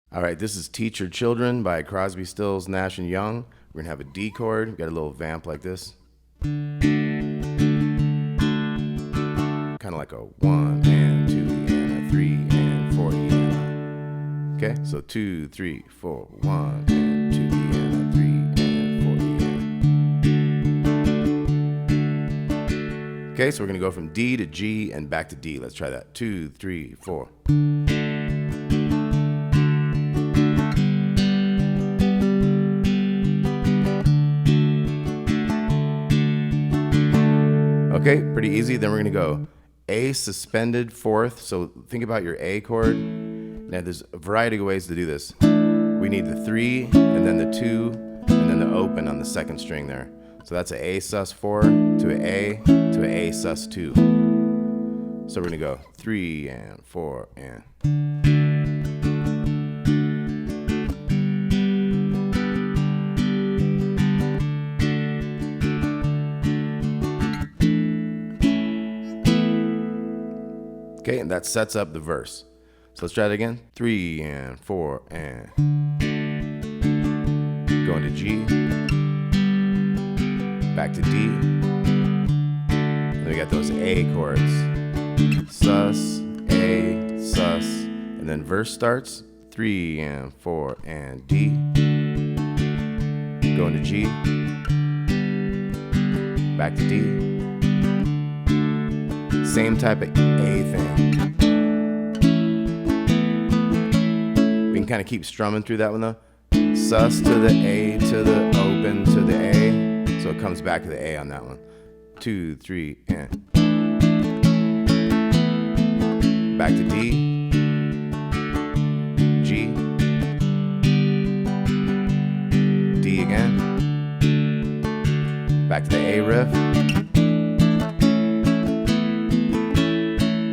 All right, this is Teach Your Children by Crosby, Stills, Nash, and Young. We're gonna have a D chord. We've got a little vamp like this. Kind of like a 1 and 2 and a 3 and 4 and a. Okay, so 2, 3, 4, 1 and 2 and a 3 and 4 and. Okay, so we're gonna go from D to G and back to D. Let's try that. 2, 3, 4. Okay, pretty easy. Then we're gonna go A suspended fourth. So think about your A chord. Now there's a variety of ways to do this. We need the 3 and then the 2 and then the open on the second string there. So that's an A sus 4 to an A sus 2. So we're gonna go 3 and 4 and. Okay, and that sets up the verse. So let's try it again. 3 and 4 and. Going to G. Back to D. Then we got those A chords. Sus, A, sus. And then verse starts. 3 and 4 and D. Going to G. Back to D. Same type of A thing. We can kind of keep strumming through that one though. Sus to the A to the open to the A. So it comes back to the A on that one. 2, 3, and. Back to D. G. D again. Back to the A riff.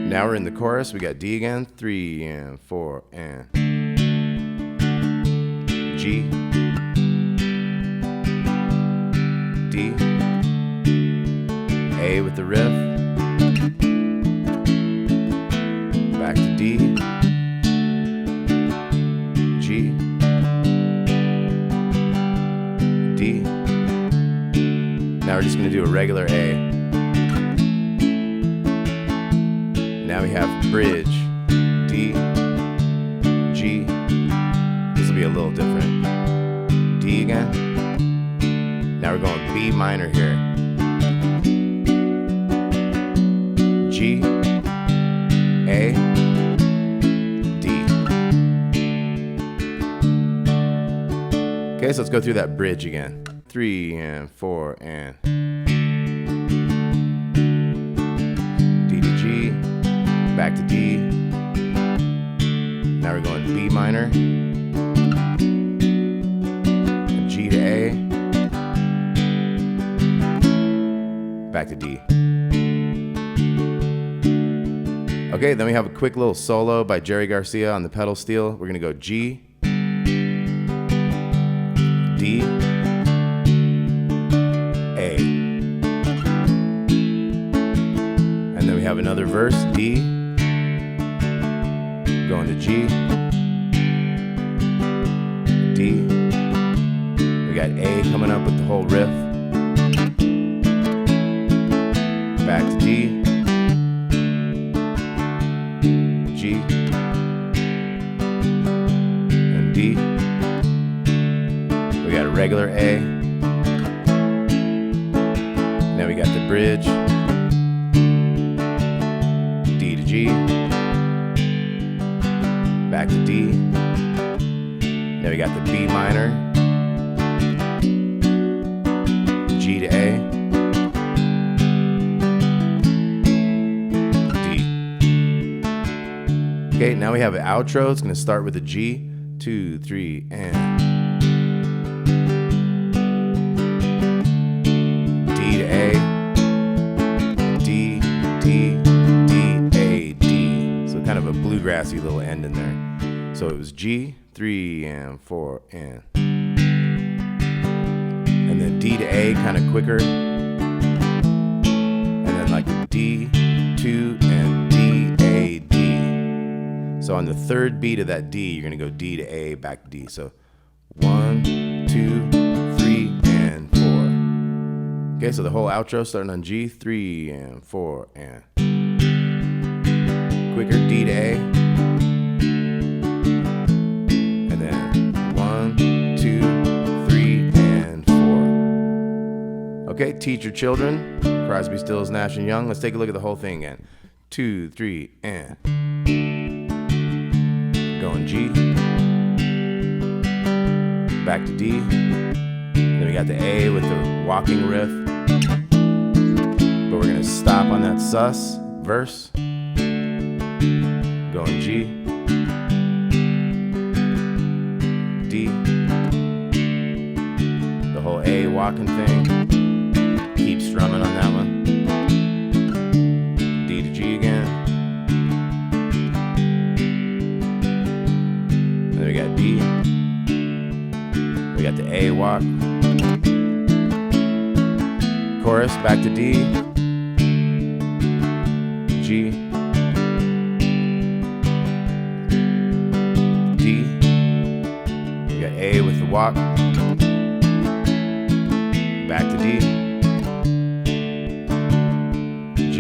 Now we're in the chorus. We got D again. 3 and 4 and. G. D. A with the riff. Back to D. G. D. Now we're just going to do a regular A. Now we have bridge, D, G. This will be a little different. D again. Now we're going B minor here. G, A, D. Okay, so let's go through that bridge again. 3 and 4 and. D to G. Back to D. Now we're going B minor. G to A. Back to D. Okay, then we have a quick little solo by Jerry Garcia on the pedal steel. We're gonna go G, D, A. And then we have another verse, D. Going to G, D. We got A coming up with the whole riff. Back to D, G, and D. We got a regular A. Now we got the bridge, D to G. Back to D. Now we got the B minor, G to A, D. Okay, now we have an outro. It's going to start with a G. 2, 3, and. D to A, D, D, D, A, D. So kind of a bluegrassy little end in there. So it was G, 3 and 4 and. And then D to A kind of quicker. And then like D, 2 and D, A, D. So on the third beat of that D, you're gonna go D to A, back to D. So 1, 2, 3, and 4. Okay, so the whole outro starting on G, 3 and 4 and quicker, D to A, and then 1, 2, 3, and 4. Okay, teach your children. Crosby, Stills, Nash, and Young. Let's take a look at the whole thing again. 2, 3, and going G, back to D. Then we got the A with the walking riff, but we're gonna stop on that sus verse. Going G, D, the whole A walking thing. Keep strumming on that one. D to G again. And then we got D. We got the A walk. Chorus, back to D. G. D. We got A with the walk. Back to D. G.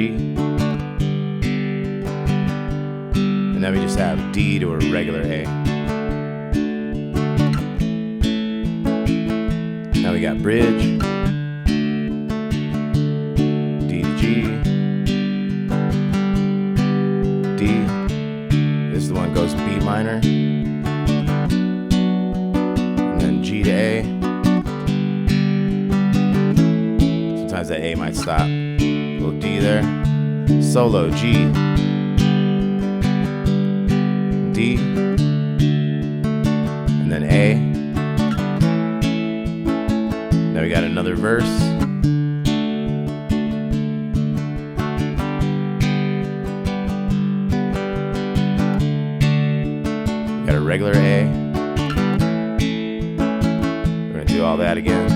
And then we just have D to a regular A. Now we got bridge. D to G. D. This is the one that goes B minor. And then G to A. Sometimes that A might stop. A little D there. Solo G. D. And then A. Now we got another verse. We got a regular A. We're gonna do all that again.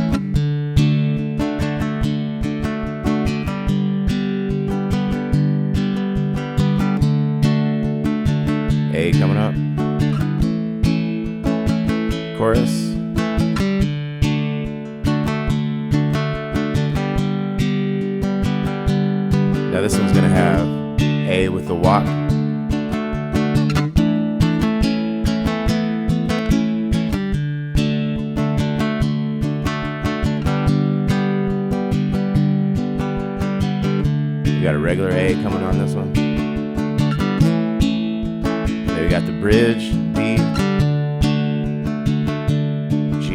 A coming up. Chorus. Now this one's gonna have A with the walk. We got a regular A coming on this one. Then we got the bridge, D, G,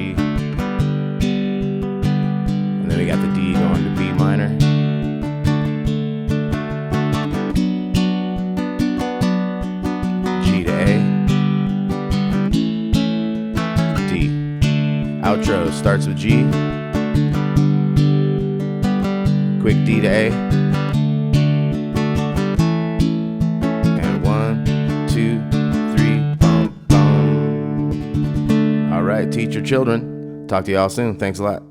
and then we got the D going to B minor. G to A, D. Outro starts with G, quick D to A, and 1, 2, 3, boom, boom. All right, teach your children. Talk to y'all soon. Thanks a lot.